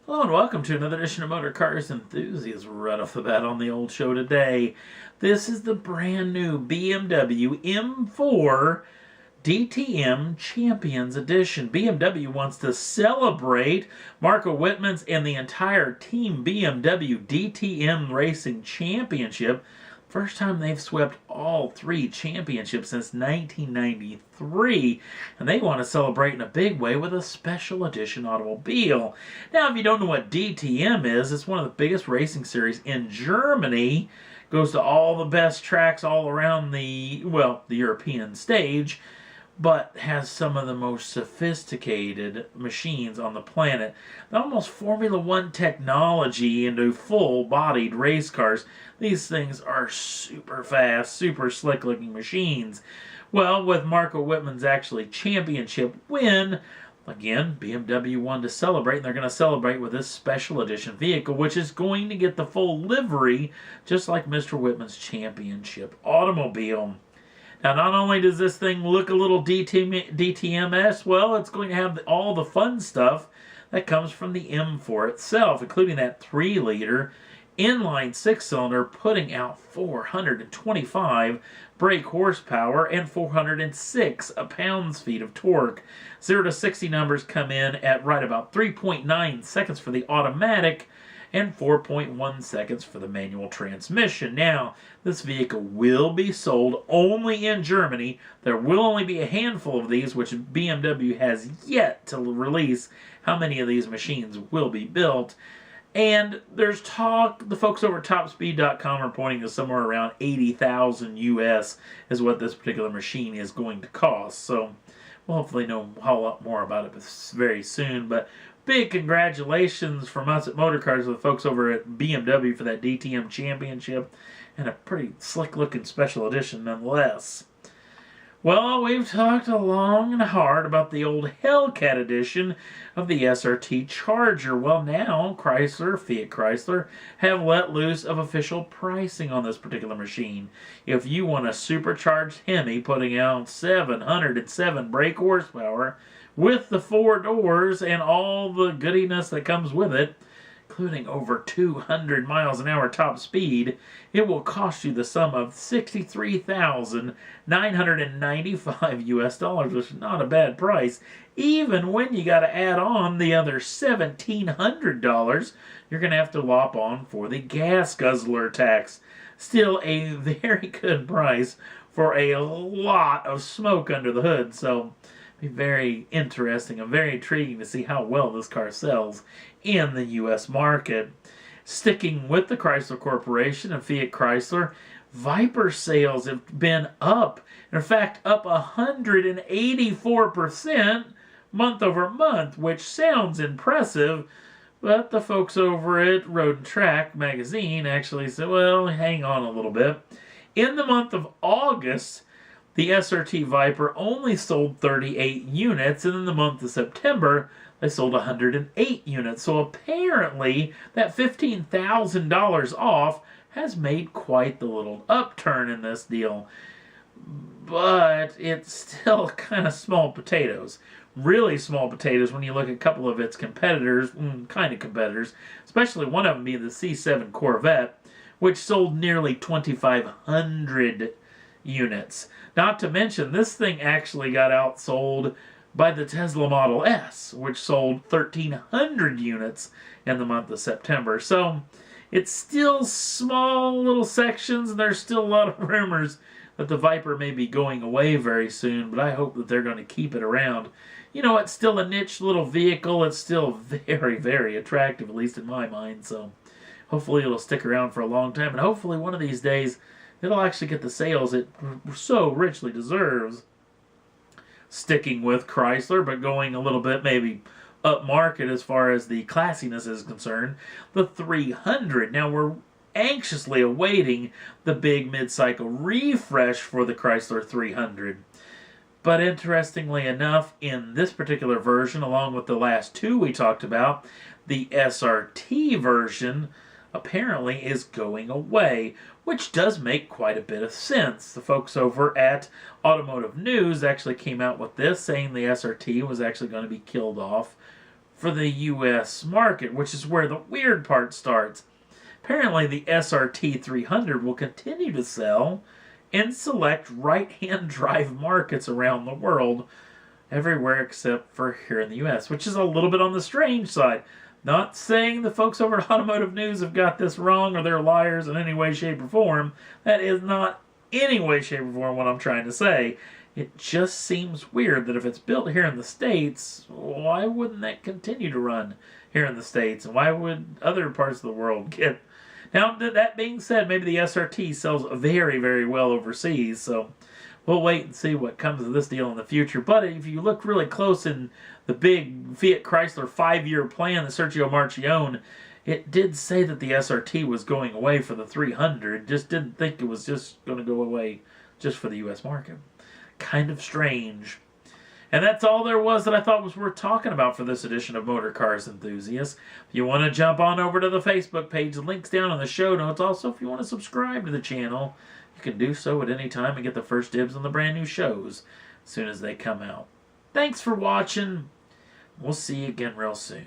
Hello and welcome to another edition of Motor Cars Enthusiasts. Right off the bat on the old show today. This is the brand new BMW M4 DTM Champions Edition. BMW wants to celebrate Marco Wittmann's and the entire Team BMW DTM Racing Championship. First time they've swept all three championships since 1993, and they want to celebrate in a big way with a special edition automobile. Now, if you don't know what DTM is, it's one of the biggest racing series in Germany. Goes to all the best tracks all around the European stage, but has some of the most sophisticated machines on the planet. Almost Formula One technology into full-bodied race cars. These things are super fast, super slick-looking machines. Well, with Marco Wittmann's actually championship win, again, BMW wanted to celebrate, and they're going to celebrate with this special edition vehicle, which is going to get the full livery, just like Mr. Wittmann's championship automobile. Now, not only does this thing look a little DTMS, well, it's going to have all the fun stuff that comes from the M4 itself, including that 3-liter inline 6-cylinder putting out 425 brake horsepower and 406 pounds-feet of torque. 0 to 60 numbers come in at right about 3.9 seconds for the automatic and 4.1 seconds for the manual transmission. Now, this vehicle will be sold only in Germany. There will only be a handful of these, which BMW has yet to release how many of these machines will be built. And there's talk, the folks over at TopSpeed.com are pointing to somewhere around $80,000 US is what this particular machine is going to cost. So we'll hopefully know a whole lot more about it very soon. But big congratulations from us at Motor Cars to the folks over at BMW for that DTM Championship, and a pretty slick-looking special edition nonetheless. Well, we've talked long and hard about the old Hellcat edition of the SRT Charger. Well, now Fiat Chrysler, have let loose of official pricing on this particular machine. If you want a supercharged Hemi putting out 707 brake horsepower with the 4 doors and all the goodiness that comes with it, including over 200 miles an hour top speed, it will cost you the sum of $63,995 US, which is not a bad price. Even when you got to add on the other $1,700 you're going to have to lop on for the gas guzzler tax. Still a very good price for a lot of smoke under the hood, so be very interesting and very intriguing to see how well this car sells in the U.S. market. Sticking with the Chrysler Corporation and Fiat Chrysler, Viper sales have been up. In fact, up 184% month over month, which sounds impressive, but the folks over at Road and Track magazine actually said, well, hang on a little bit. In the month of August, the SRT Viper only sold 38 units, and in the month of September, they sold 108 units. So apparently, that $15,000 off has made quite the little upturn in this deal. But it's still kind of small potatoes. Really small potatoes when you look at a couple of its competitors, especially one of them being the C7 Corvette, which sold nearly 2,500 units. Not to mention, this thing actually got outsold by the Tesla Model S, which sold 1,300 units in the month of September. So it's still small little sections, and there's still a lot of rumors that the Viper may be going away very soon, but I hope that they're going to keep it around. You know, it's still a niche little vehicle. It's still very, very attractive, at least in my mind. So hopefully it'll stick around for a long time, and hopefully one of these days it'll actually get the sales it so richly deserves. Sticking with Chrysler, but going a little bit maybe upmarket as far as the classiness is concerned, the 300. Now, we're anxiously awaiting the big mid-cycle refresh for the Chrysler 300. But interestingly enough, in this particular version, along with the last two we talked about, the SRT version apparently is going away, which does make quite a bit of sense. The folks over at Automotive News actually came out with this, saying the SRT was actually going to be killed off for the U.S. market, which is where the weird part starts. Apparently, the SRT 300 will continue to sell in select right-hand drive markets around the world, everywhere except for here in the U.S., which is a little bit on the strange side. Not saying the folks over at Automotive News have got this wrong or they're liars in any way, shape, or form. That is not any way, shape, or form what I'm trying to say. It just seems weird that if it's built here in the States, why wouldn't that continue to run here in the States? And why would other parts of the world get... Now, that being said, maybe the SRT sells very, very well overseas, so we'll wait and see what comes of this deal in the future. But if you look really close in the big Fiat Chrysler 5-year plan that Sergio Marchionne, it did say that the SRT was going away for the 300. Just didn't think it was just going to go away just for the U.S. market. Kind of strange. And that's all there was that I thought was worth talking about for this edition of Motor Cars Enthusiasts. If you want to jump on over to the Facebook page, the link's down in the show notes. Also, if you want to subscribe to the channel, you can do so at any time and get the first dibs on the brand new shows as soon as they come out. Thanks for watching. We'll see you again real soon.